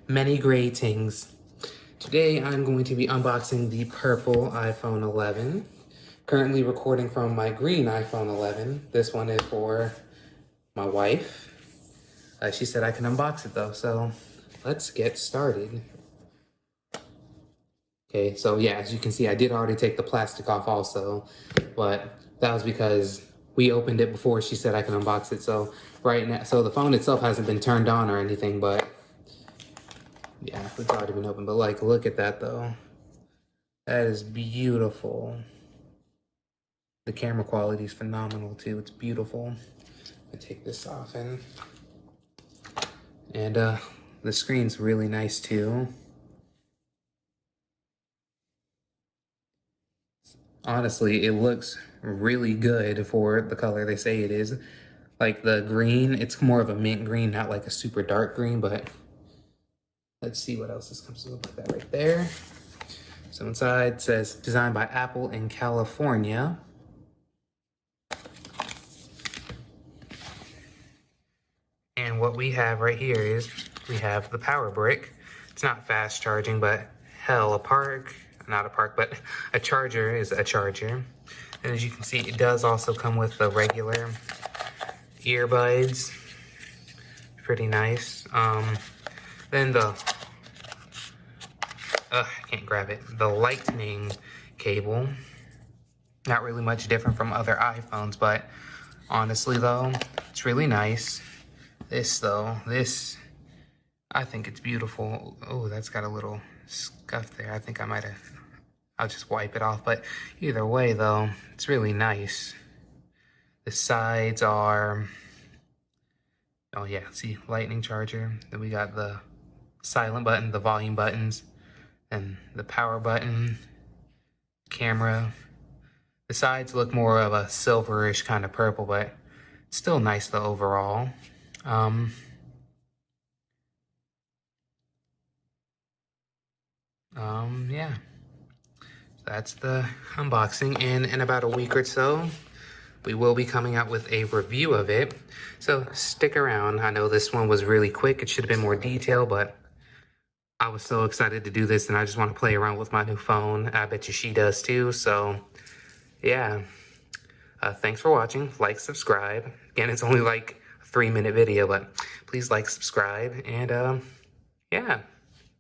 many greetings. Today I'm going to be unboxing the purple iPhone 11. Currently recording from my green iPhone 11. This one is for my wife. She said I can unbox it though, so let's get started. Okay, so yeah, as you can see, I did already take the plastic off also, but that was because we opened it before she said I can unbox it. So right now, so the phone itself hasn't been turned on or anything, but yeah, it's already been opened. But like, look at that though. That is beautiful. The camera quality is phenomenal too. It's beautiful. I take this off and the screen's really nice too. Honestly, it looks really good for the color they say it is. Like the green, it's more of a mint green, not like a super dark green, but let's see what else this comes to look like that right there. So inside it says designed by Apple in California. And what we have right here is we have the power brick. It's not fast charging, but hell, but a charger is a charger. And as you can see, it does also come with the regular earbuds. Pretty nice. Then I can't grab it. The lightning cable. Not really much different from other iPhones, but honestly though, it's really nice. This, I think it's beautiful. Oh, that's got a little scuff there. I think I'll just wipe it off. But either way though, it's really nice. The sides are, oh yeah, see, lightning charger. Then we got the silent button, the volume buttons, and the power button, camera. The sides look more of a silverish kind of purple, but it's still nice though overall. Yeah, that's the unboxing. And in about a week or so, we will be coming out with a review of it. So stick around. I know this one was really quick. It should have been more detailed, but I was so excited to do this and I just want to play around with my new phone. I bet you she does too. So yeah, thanks for watching. Like, subscribe. Again, it's only like a 3-minute video, but please like, subscribe, and yeah,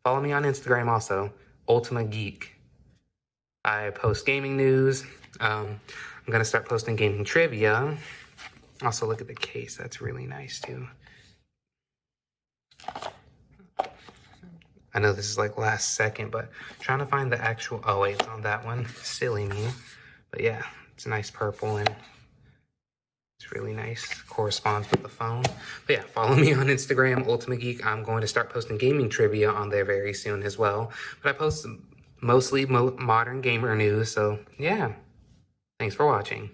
follow me on Instagram also, Ultimate Geek. I post gaming news. I'm gonna start posting gaming trivia. Also, look at the case. That's really nice too. I know this is like last second, but trying to find the actual, oh wait, it's on that one. Silly me. But yeah, it's a nice purple and it's really nice. Corresponds with the phone. But yeah, follow me on Instagram, Ultimate Geek. I'm going to start posting gaming trivia on there very soon as well. But I post mostly modern gamer news, so yeah. Thanks for watching.